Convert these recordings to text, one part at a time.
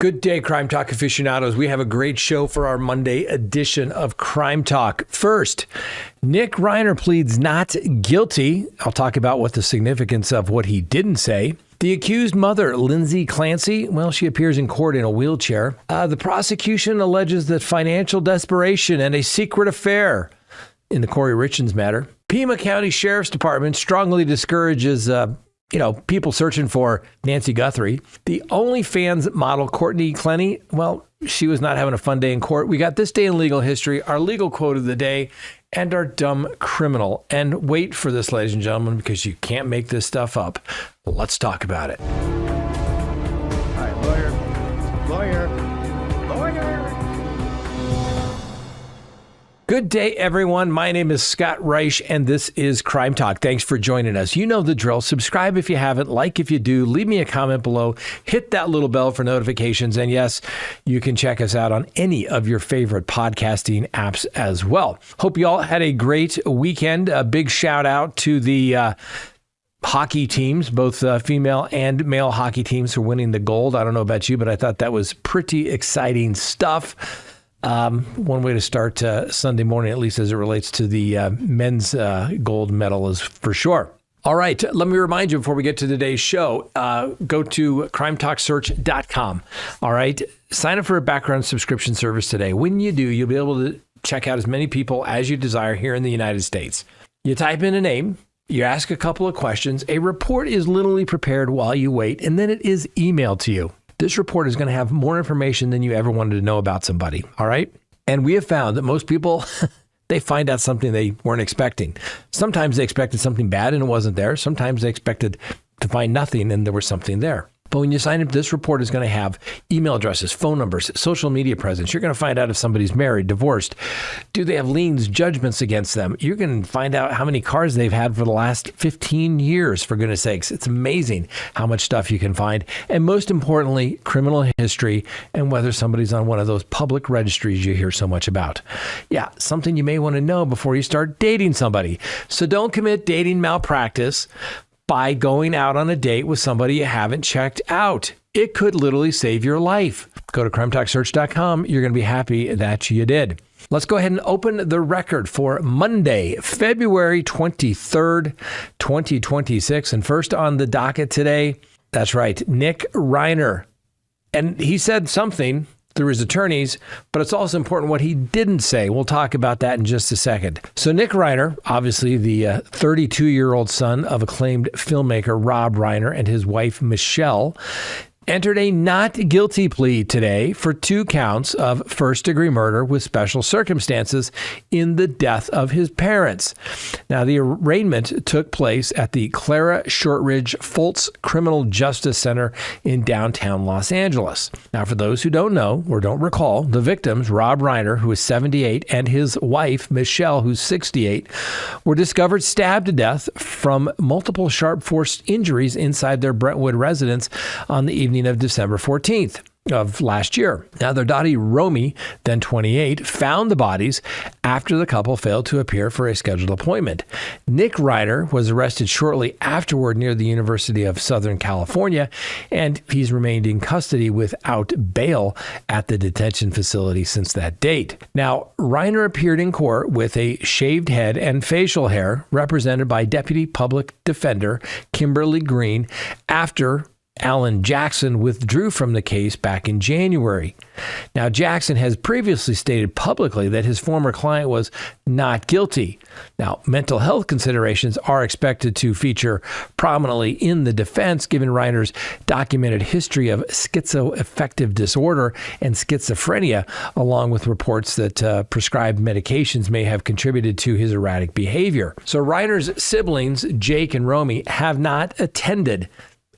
Good day, Crime Talk aficionados. We have a great show for our Monday edition of Crime Talk. First, Nick Reiner pleads not guilty. I'll talk about what the significance of what he didn't say. The accused mother, Lindsay Clancy, well, she appears in court in a wheelchair. The prosecution alleges that financial desperation and a secret affair in the Kouri Richins matter. Pima County Sheriff's Department strongly discourages people searching for Nancy Guthrie. The OnlyFans model, Courtney, Clenney, well, she was not having a fun day in court. We got this day in legal history, our legal quote of the day, and our dumb criminal. And wait for this, ladies and gentlemen, because you can't make this stuff up. Let's talk about it. All right, lawyer. Good day, everyone. My name is Scott Reich, and this is Crime Talk. Thanks for joining us. You know the drill. Subscribe if you haven't, like if you do, leave me a comment below, hit that little bell for notifications, and yes, you can check us out on any of your favorite podcasting apps as well. Hope you all had a great weekend. A big shout out to the hockey teams, both female and male hockey teams for winning the gold. I don't know about you, but I thought that was pretty exciting stuff. One way to start Sunday morning, at least as it relates to the men's gold medal, is for sure. All right, let me remind you before we get to today's show, go to crimetalksearch.com. All right, sign up for a background subscription service today. When you do, you'll be able to check out as many people as you desire here in the United States. You type in a name, you ask a couple of questions, a report is literally prepared while you wait, and then it is emailed to you. This report is going to have more information than you ever wanted to know about somebody, all right? And we have found that most people, they find out something they weren't expecting. Sometimes they expected something bad and it wasn't there. Sometimes they expected to find nothing and there was something there. But when you sign up, this report is going to have email addresses, phone numbers, social media presence. You're going to find out if somebody's married, divorced. Do they have liens, judgments against them? You're going to find out how many cars they've had for the last 15 years, for goodness sakes. It's amazing how much stuff you can find. And most importantly, criminal history and whether somebody's on one of those public registries you hear so much about. Yeah, something you may want to know before you start dating somebody. So don't commit dating malpractice by going out on a date with somebody you haven't checked out. It could literally save your life. Go to crimetalksearch.com. You're going to be happy that you did. Let's go ahead and open the record for Monday, February 23rd, 2026. And first on the docket today, that's right, Nick Reiner. And he said something through his attorneys, but it's also important what he didn't say. We'll talk about that in just a second. So Nick Reiner, obviously the 32-year-old son of acclaimed filmmaker Rob Reiner and his wife Michelle, entered a not guilty plea today for 2 counts of first-degree murder with special circumstances in the death of his parents. Now, the arraignment took place at the Clara Shortridge Foltz Criminal Justice Center in downtown Los Angeles. Now, for those who don't know or don't recall, the victims, Rob Reiner, who is 78, and his wife, Michelle, who's 68, were discovered stabbed to death from multiple sharp force injuries inside their Brentwood residence on the evening of December 14th of last year. Now, their daughter, Romy, then 28, found the bodies after the couple failed to appear for a scheduled appointment. Nick Reiner was arrested shortly afterward near the University of Southern California, and he's remained in custody without bail at the detention facility since that date. Now, Reiner appeared in court with a shaved head and facial hair, represented by Deputy Public Defender Kimberly Green, after Alan Jackson withdrew from the case back in January. Now, Jackson has previously stated publicly that his former client was not guilty. Now, mental health considerations are expected to feature prominently in the defense, given Reiner's documented history of schizoaffective disorder and schizophrenia, along with reports that prescribed medications may have contributed to his erratic behavior. So Reiner's siblings, Jake and Romy, have not attended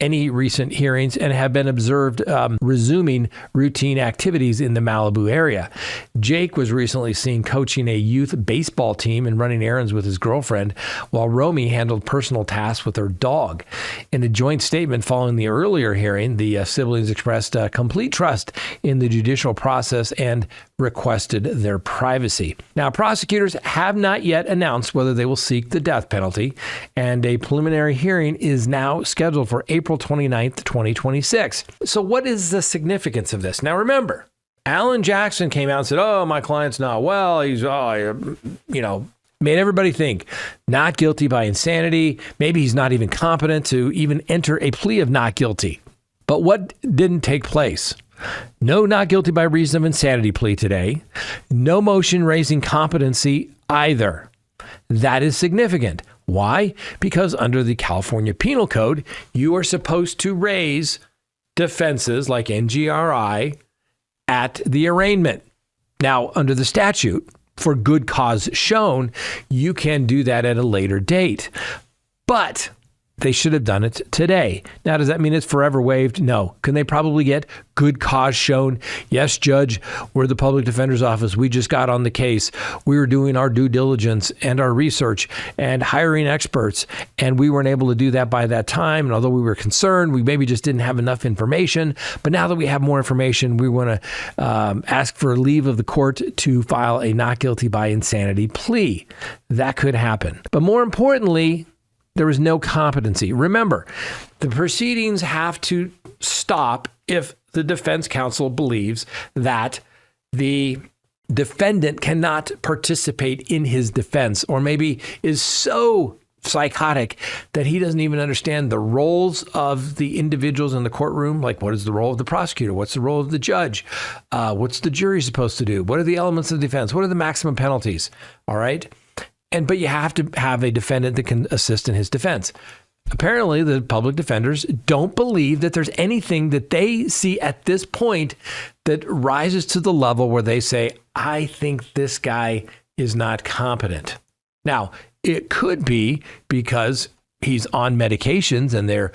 any recent hearings and have been observed resuming routine activities in the Malibu area. Jake was recently seen coaching a youth baseball team and running errands with his girlfriend, while Romy handled personal tasks with her dog. In a joint statement following the earlier hearing, the siblings expressed complete trust in the judicial process and requested their privacy. Now, prosecutors have not yet announced whether they will seek the death penalty, and a preliminary hearing is now scheduled for April April 29th, 2026. So what is the significance of this? Now, remember, Alan Jackson came out and said, oh, my client's not well. He's, made everybody think not guilty by insanity. Maybe he's not even competent to even enter a plea of not guilty. But what didn't take place? No not guilty by reason of insanity plea today. No motion raising competency either. That is significant. Why? Because under the California Penal Code, you are supposed to raise defenses like NGRI at the arraignment. Now, under the statute, for good cause shown, you can do that at a later date. But they should have done it today. Now, does that mean it's forever waived? No. Can they probably get good cause shown? Yes, Judge, we're the public defender's office. We just got on the case. We were doing our due diligence and our research and hiring experts, and we weren't able to do that by that time. And although we were concerned, we maybe just didn't have enough information. But now that we have more information, we want to ask for leave of the court to file a not guilty by insanity plea. That could happen. But more importantly, there was no competency. Remember, the proceedings have to stop if the defense counsel believes that the defendant cannot participate in his defense, or maybe is so psychotic that he doesn't even understand the roles of the individuals in the courtroom. Like, what is the role of the prosecutor? What's the role of the judge? What's the jury supposed to do? What are the elements of the defense? What are the maximum penalties? All right. But you have to have a defendant that can assist in his defense. Apparently, the public defenders don't believe that there's anything that they see at this point that rises to the level where they say, I think this guy is not competent. Now, it could be because he's on medications and they're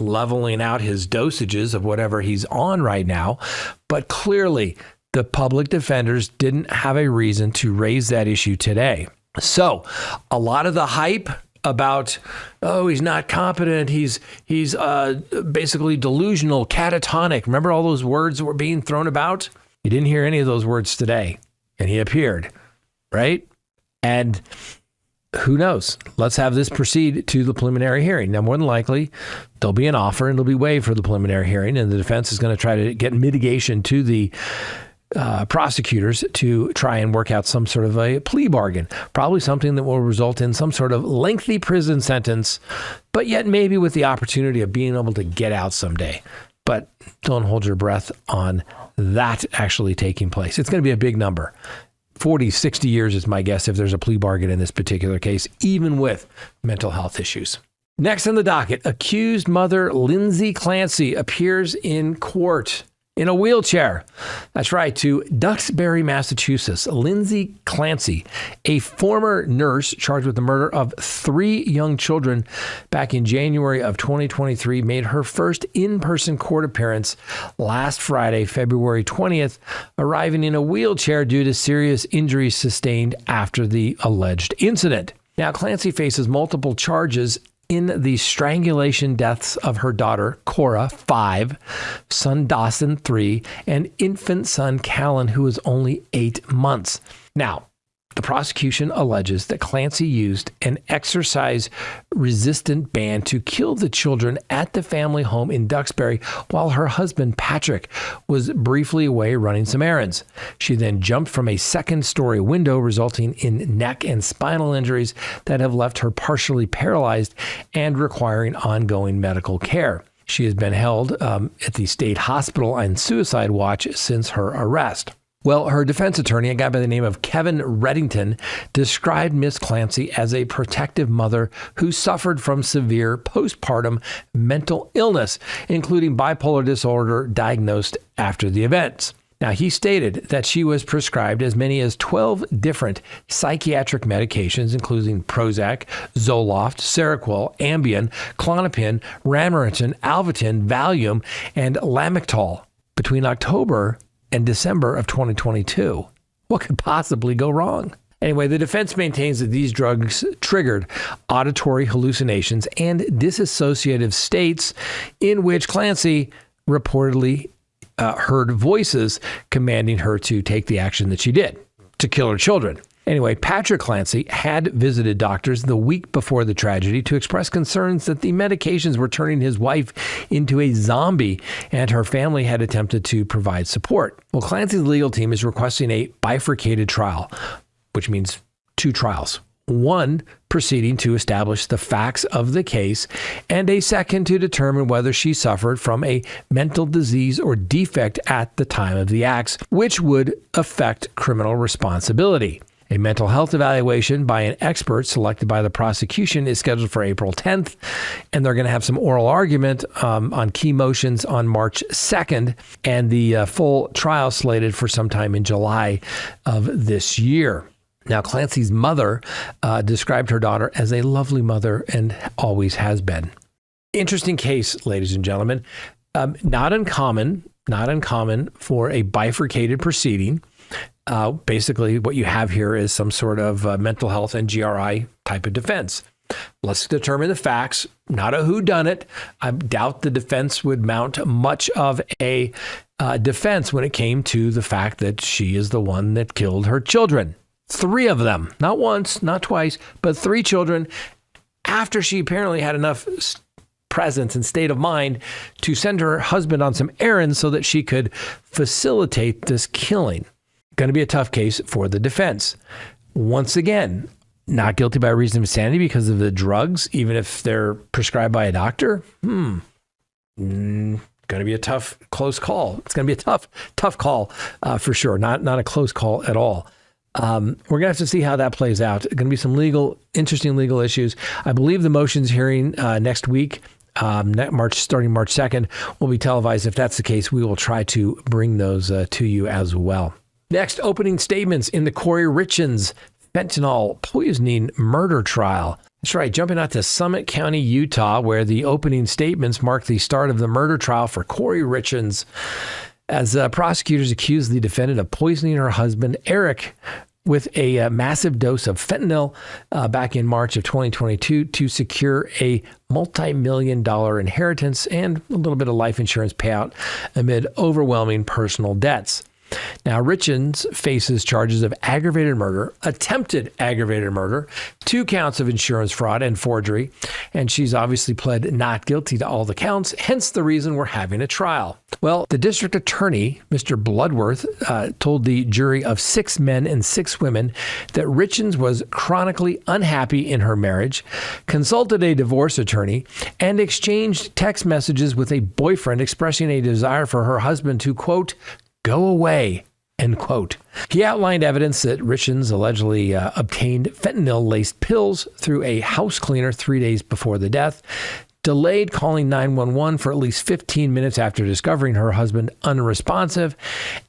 leveling out his dosages of whatever he's on right now. But clearly, the public defenders didn't have a reason to raise that issue today. So a lot of the hype about, oh, he's not competent, he's basically delusional, catatonic. Remember all those words that were being thrown about? You didn't hear any of those words today, and he appeared, right? And who knows? Let's have this proceed to the preliminary hearing. Now, more than likely, there'll be an offer and it'll be waived for the preliminary hearing, and the defense is going to try to get mitigation to the prosecutors to try and work out some sort of a plea bargain, probably something that will result in some sort of lengthy prison sentence, but yet maybe with the opportunity of being able to get out someday. But don't hold your breath on that actually taking place. It's going to be a big number. 40, 60 years is my guess if there's a plea bargain in this particular case, even with mental health issues. Next on the docket, accused mother Lindsay Clancy appears in court in a wheelchair. That's right, to Duxbury, Massachusetts. Lindsay Clancy, a former nurse charged with the murder of 3 young children back in January of 2023, made her first in-person court appearance last Friday, February 20th, arriving in a wheelchair due to serious injuries sustained after the alleged incident. Now, Clancy faces multiple charges in the strangulation deaths of her daughter, Cora, 5, son Dawson, 3, and infant son Callan, who was only 8 months. Now, the prosecution alleges that Clancy used an exercise-resistant band to kill the children at the family home in Duxbury while her husband, Patrick, was briefly away running some errands. She then jumped from a second-story window, resulting in neck and spinal injuries that have left her partially paralyzed and requiring ongoing medical care. She has been held at the state hospital on suicide watch since her arrest. Well, her defense attorney, a guy by the name of Kevin Reddington, described Miss Clancy as a protective mother who suffered from severe postpartum mental illness, including bipolar disorder diagnosed after the events. Now, he stated that she was prescribed as many as 12 different psychiatric medications, including Prozac, Zoloft, Seroquel, Ambien, Klonopin, Ranitidine, Alvatin, Valium, and Lamictal between October and December of 2022. What could possibly go wrong? Anyway, the defense maintains that these drugs triggered auditory hallucinations and dissociative states in which Clancy reportedly heard voices commanding her to take the action that she did, to kill her children. Anyway, Patrick Clancy had visited doctors the week before the tragedy to express concerns that the medications were turning his wife into a zombie, and her family had attempted to provide support. Well, Clancy's legal team is requesting a bifurcated trial, which means 2 trials. One proceeding to establish the facts of the case, and a second to determine whether she suffered from a mental disease or defect at the time of the acts, which would affect criminal responsibility. A mental health evaluation by an expert selected by the prosecution is scheduled for April 10th, and they're going to have some oral argument on key motions on March 2nd, and the full trial slated for sometime in July of this year. Now, Clancy's mother described her daughter as a lovely mother and always has been. Interesting case, ladies and gentlemen. Not uncommon for a bifurcated proceeding. Basically, what you have here is some sort of mental health and GRI type of defense. Let's determine the facts, not a whodunit. I doubt the defense would mount much of a defense when it came to the fact that she is the one that killed her children. 3 of them, not once, not twice, but 3 children, after she apparently had enough presence and state of mind to send her husband on some errands so that she could facilitate this killing. Going to be a tough case for the defense. Once again, not guilty by reason of insanity because of the drugs, even if they're prescribed by a doctor. Going to be a tough, close call. It's going to be a tough call for sure. Not a close call at all. We're going to have to see how that plays out. Going to be some interesting legal issues. I believe the motions hearing next week, starting March 2nd, will be televised. If that's the case, we will try to bring those to you as well. Next, opening statements in the Kouri Richins fentanyl poisoning murder trial. That's right, jumping out to Summit County, Utah, where the opening statements mark the start of the murder trial for Kouri Richins, as prosecutors accused the defendant of poisoning her husband, Eric, with a massive dose of fentanyl back in March of 2022 to secure a multi-million-dollar inheritance and a little bit of life insurance payout amid overwhelming personal debts. Now, Richins faces charges of aggravated murder, attempted aggravated murder, 2 counts of insurance fraud and forgery, and she's obviously pled not guilty to all the counts, hence the reason we're having a trial. Well, the district attorney, Mr. Bloodworth, told the jury of 6 men and 6 women that Richins was chronically unhappy in her marriage, consulted a divorce attorney, and exchanged text messages with a boyfriend expressing a desire for her husband to, quote, go away, end quote. He outlined evidence that Richins allegedly obtained fentanyl-laced pills through a house cleaner 3 days before the death, delayed calling 911 for at least 15 minutes after discovering her husband unresponsive,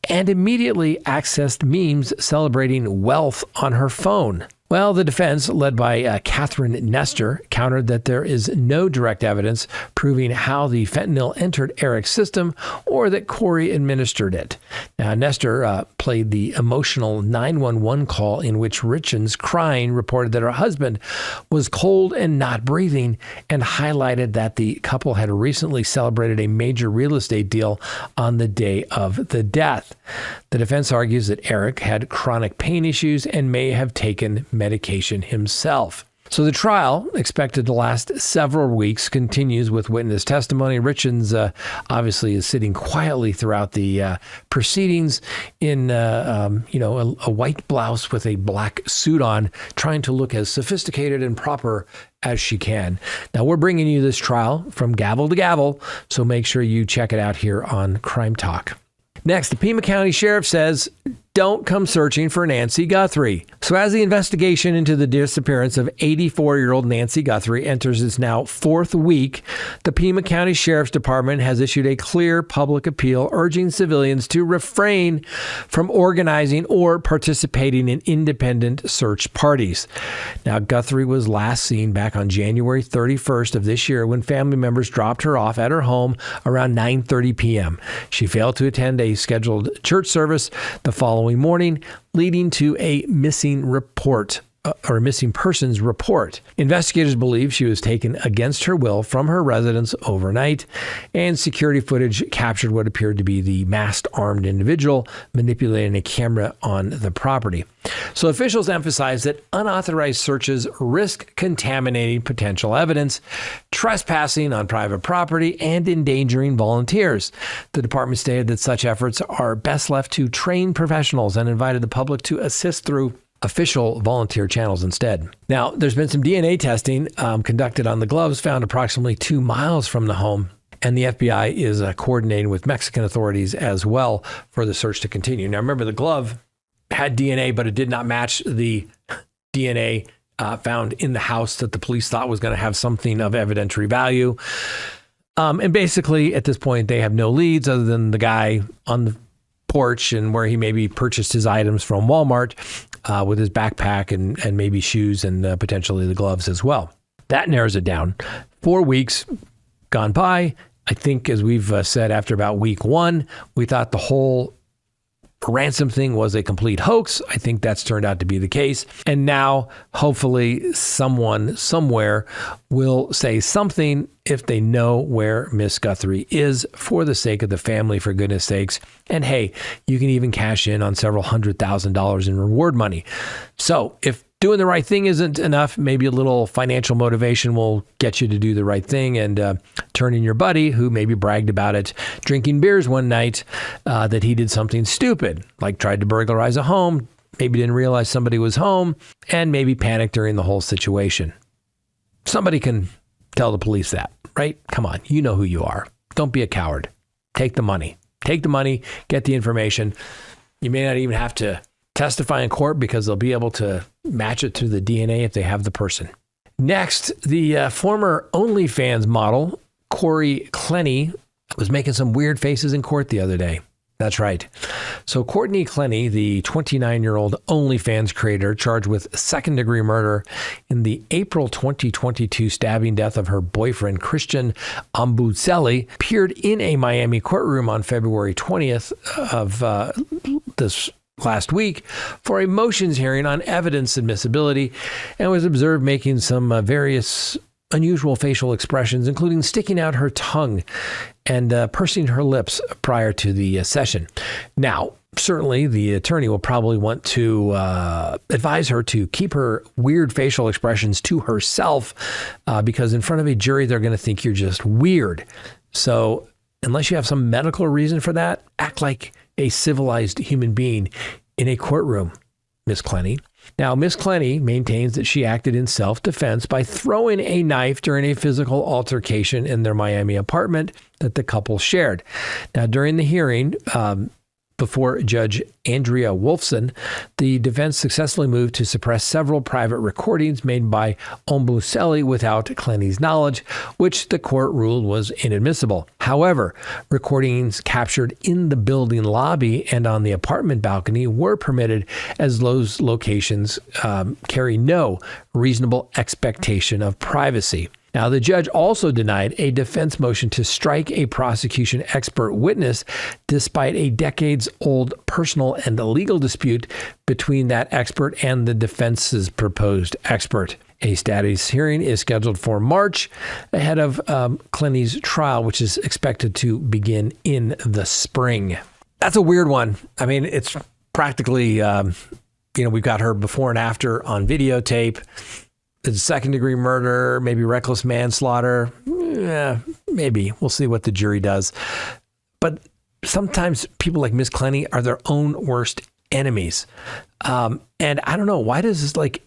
and immediately accessed memes celebrating wealth on her phone. Well, the defense, led by Catherine Nestor, countered that there is no direct evidence proving how the fentanyl entered Eric's system or that Kouri administered it. Now, Nestor played the emotional 911 call in which Richins, crying, reported that her husband was cold and not breathing, and highlighted that the couple had recently celebrated a major real estate deal on the day of the death. The defense argues that Eric had chronic pain issues and may have taken medication himself. So the trial, expected to last several weeks, continues with witness testimony. Richins obviously is sitting quietly throughout the proceedings in a white blouse with a black suit on, trying to look as sophisticated and proper as she can. Now, we're bringing you this trial from gavel to gavel, so make sure you check it out here on Crime Talk. Next, the Pima County Sheriff says, don't come searching for Nancy Guthrie. So as the investigation into the disappearance of 84-year-old Nancy Guthrie enters its now 4th week, the Pima County Sheriff's Department has issued a clear public appeal urging civilians to refrain from organizing or participating in independent search parties. Now, Guthrie was last seen back on January 31st of this year when family members dropped her off at her home around 9:30 p.m. She failed to attend a scheduled church service the following morning, leading to a missing report or a missing persons report. Investigators believe she was taken against her will from her residence overnight, and security footage captured what appeared to be the masked armed individual manipulating a camera on the property. So officials emphasize that unauthorized searches risk contaminating potential evidence, trespassing on private property, and endangering volunteers. The department stated that such efforts are best left to trained professionals and invited the public to assist through official volunteer channels instead. Now, there's been some DNA testing conducted on the gloves found approximately 2 miles from the home, and the FBI is coordinating with Mexican authorities as well for the search to continue. Now, remember, the glove had DNA, but it did not match the DNA found in the house that the police thought was going to have something of evidentiary value. And basically, at this point, they have no leads other than the guy on the porch and where he maybe purchased his items from Walmart with his backpack and maybe shoes and potentially the gloves as well. That narrows it down. 4 weeks gone by. I think, as we've said, after about week 1, we thought the whole ransom thing was a complete hoax. I think that's turned out to be the case. And now, hopefully, someone somewhere will say something if they know where Miss Guthrie is, for the sake of the family, for goodness sakes. And hey, you can even cash in on several $100,000 in reward money. So if doing the right thing isn't enough, maybe a little financial motivation will get you to do the right thing and turn in your buddy who maybe bragged about it drinking beers one night that he did something stupid, like tried to burglarize a home, maybe didn't realize somebody was home, and maybe panicked during the whole situation. Somebody can tell the police that, right? Come on, you know who you are. Don't be a coward. Take the money. Take the money, get the information. You may not even have to testify in court because they'll be able to match it to the DNA if they have the person. Next, the former OnlyFans model, Kouri Clenney, was making some weird faces in court the other day. That's right. So Courtney Clenney, the 29-year-old OnlyFans creator charged with second-degree murder in the April 2022 stabbing death of her boyfriend, Christian Ambuselli, appeared in a Miami courtroom on February 20th of this last week for a motions hearing on evidence admissibility, and was observed making some various unusual facial expressions, including sticking out her tongue and pursing her lips prior to the session. Now, certainly the attorney will probably want to advise her to keep her weird facial expressions to herself because in front of a jury, they're going to think you're just weird. So unless you have some medical reason for that, act like a civilized human being in a courtroom, Miss Clenney. Now, Miss Clenney maintains that she acted in self-defense by throwing a knife during a physical altercation in their Miami apartment that the couple shared. Now, during the hearing, before Judge Andrea Wolfson, the defense successfully moved to suppress several private recordings made by Ambuselli without Clenney's knowledge, which the court ruled was inadmissible. However, recordings captured in the building lobby and on the apartment balcony were permitted, as those locations carry no reasonable expectation of privacy. Now, the judge also denied a defense motion to strike a prosecution expert witness despite a decades-old personal and legal dispute between that expert and the defense's proposed expert. A status hearing is scheduled for March ahead of Clenney's trial, which is expected to begin in the spring. That's a weird one. I mean, it's practically, we've got her before and after on videotape. It's second-degree murder, maybe reckless manslaughter. Yeah, maybe. We'll see what the jury does. But sometimes people like Miss Clenney are their own worst enemies. And I don't know, why does this,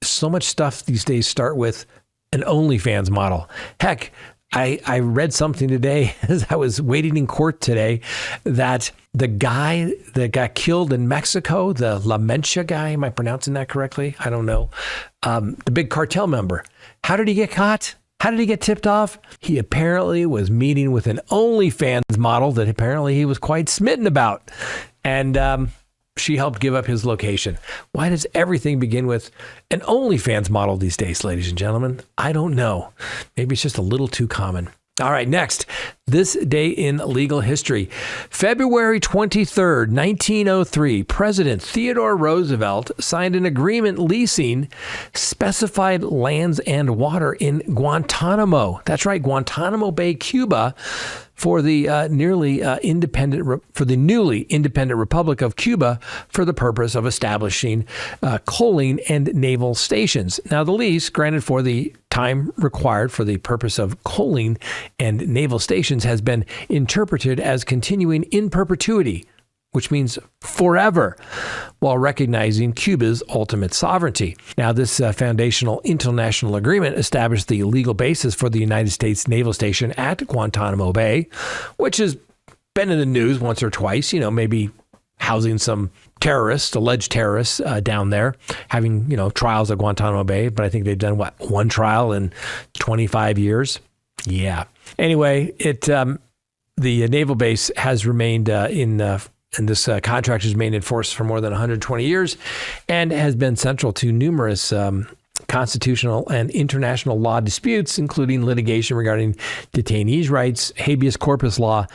so much stuff these days start with an OnlyFans model? Heck, I read something today as I was waiting in court today that the guy that got killed in Mexico, the La Mancha guy, am I pronouncing that correctly? I don't know. The big cartel member. How did he get caught? How did he get tipped off? He apparently was meeting with an OnlyFans model that apparently he was quite smitten about. And she helped give up his location. Why does everything begin with an OnlyFans model these days, ladies and gentlemen? I don't know. Maybe it's just a little too common. All right, next, this day in legal history. February 23rd, 1903, President Theodore Roosevelt signed an agreement leasing specified lands and water in Guantanamo. That's right, Guantanamo Bay, Cuba, for the newly independent Republic of Cuba for the purpose of establishing coaling and naval stations. Now, the lease granted for the time required for the purpose of coaling and naval stations has been interpreted as continuing in perpetuity, which means forever, while recognizing Cuba's ultimate sovereignty. Now, this foundational international agreement established the legal basis for the United States naval station at Guantanamo Bay, which has been in the news once or twice, maybe housing some terrorists, alleged terrorists down there, having, trials at Guantanamo Bay. But I think they've done, one trial in 25 years? Yeah. Anyway, the naval base has remained and this contract has remained in force for more than 120 years and has been central to numerous constitutional and international law disputes, including litigation regarding detainees' rights, habeas corpus law,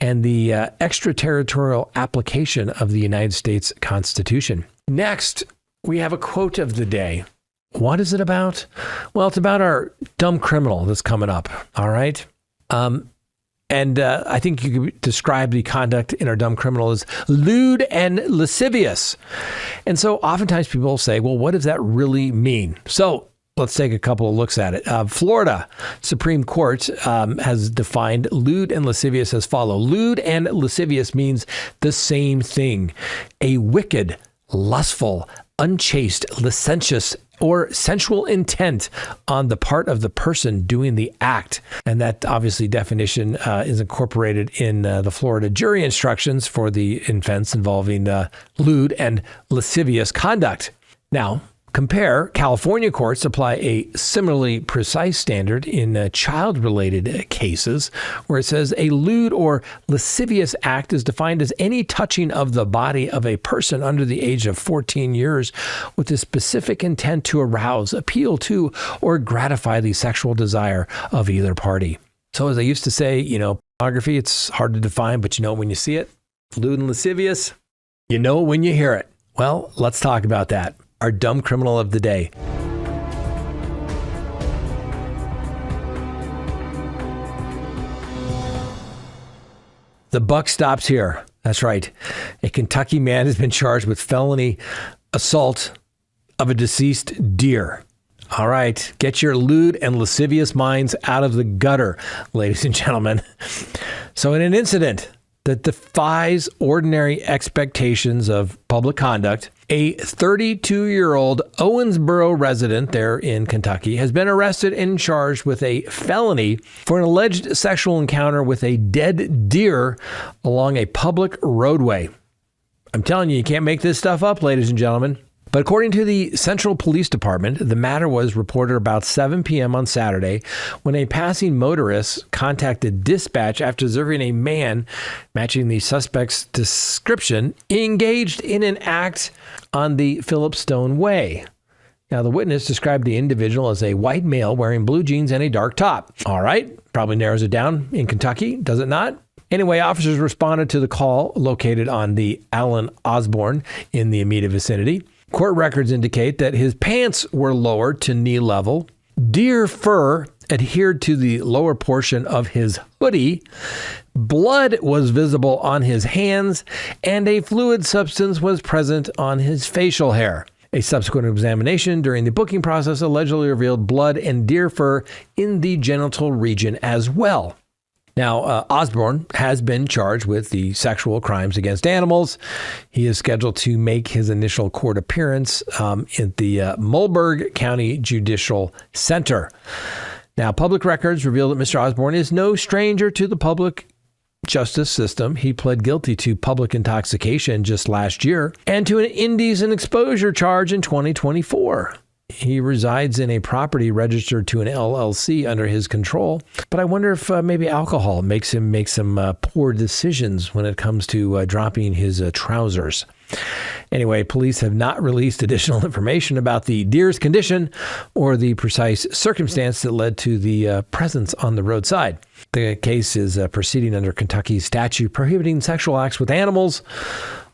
and the extraterritorial application of the United States Constitution. Next, we have a quote of the day. What is it about? Well, it's about our dumb criminal that's coming up, all right? And I think you could describe the conduct in our dumb criminal as lewd and lascivious. And so oftentimes people say, well, what does that really mean? So let's take a couple of looks at it. Florida Supreme Court has defined lewd and lascivious as follow. Lewd and lascivious means the same thing. A wicked, lustful, unchaste, licentious, or sensual intent on the part of the person doing the act. And that obviously definition is incorporated in the Florida jury instructions for the offense involving lewd and lascivious conduct. Now, compare, California courts apply a similarly precise standard in child-related cases, where it says a lewd or lascivious act is defined as any touching of the body of a person under the age of 14 years with a specific intent to arouse, appeal to, or gratify the sexual desire of either party. So as I used to say, pornography, it's hard to define, but you know it when you see it. Lewd and lascivious, you know it when you hear it. Well, let's talk about that. Our dumb criminal of the day. The buck stops here. That's right. A Kentucky man has been charged with felony assault of a deceased deer. All right. Get your lewd and lascivious minds out of the gutter, ladies and gentlemen. So in an incident that defies ordinary expectations of public conduct, a 32-year-old Owensboro resident there in Kentucky has been arrested and charged with a felony for an alleged sexual encounter with a dead deer along a public roadway. I'm telling you, you can't make this stuff up, ladies and gentlemen. But according to the Central Police Department, the matter was reported about 7 p.m. on Saturday when a passing motorist contacted dispatch after observing a man matching the suspect's description engaged in an act on the Phillipstone Way. Now, the witness described the individual as a white male wearing blue jeans and a dark top. All right, probably narrows it down in Kentucky, does it not? Anyway, officers responded to the call located on the Allen Osborne in the immediate vicinity. Court records indicate that his pants were lowered to knee level. Deer fur adhered to the lower portion of his hoodie. Blood was visible on his hands, and a fluid substance was present on his facial hair. A subsequent examination during the booking process allegedly revealed blood and deer fur in the genital region as well. Now, Osborne has been charged with the sexual crimes against animals. He is scheduled to make his initial court appearance at the Mulberg County Judicial Center. Now, public records reveal that Mr. Osborne is no stranger to the public justice system. He pled guilty to public intoxication just last year and to an indecent exposure charge in 2024. He resides in a property registered to an LLC under his control. But I wonder if maybe alcohol makes him make some poor decisions when it comes to dropping his trousers. Anyway, police have not released additional information about the deer's condition or the precise circumstance that led to the presence on the roadside. The case is proceeding under Kentucky's statute prohibiting sexual acts with animals,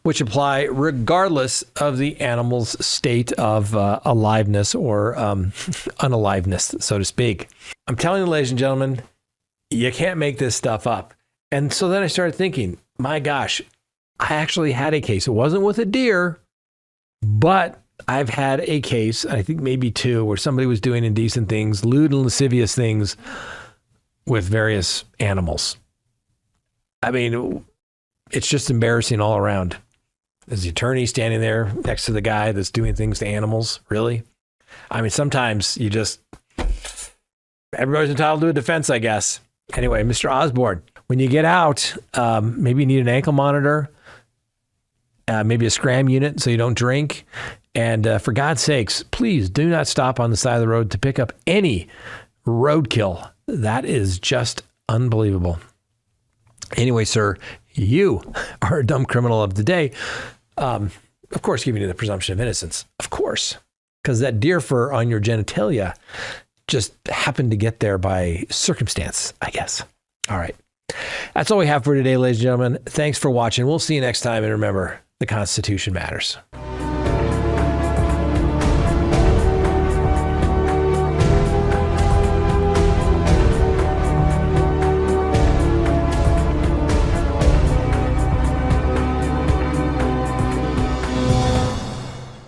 which apply regardless of the animal's state of aliveness or unaliveness, so to speak. I'm telling you, ladies and gentlemen, you can't make this stuff up. And so then I started thinking, my gosh, I actually had a case. It wasn't with a deer, but I've had a case, I think maybe two, where somebody was doing indecent things, lewd and lascivious things with various animals. I mean, it's just embarrassing all around. Is the attorney standing there next to the guy that's doing things to animals? Really? I mean, sometimes everybody's entitled to a defense, I guess. Anyway, Mr. Osborne, when you get out, maybe you need an ankle monitor, maybe a scram unit so you don't drink. And for God's sakes, please do not stop on the side of the road to pick up any roadkill. That is just unbelievable. Anyway, sir, you are a dumb criminal of the day. Of course, giving you the presumption of innocence. Of course. Because that deer fur on your genitalia just happened to get there by circumstance, I guess. All right. That's all we have for today, ladies and gentlemen. Thanks for watching. We'll see you next time. And remember, the Constitution matters.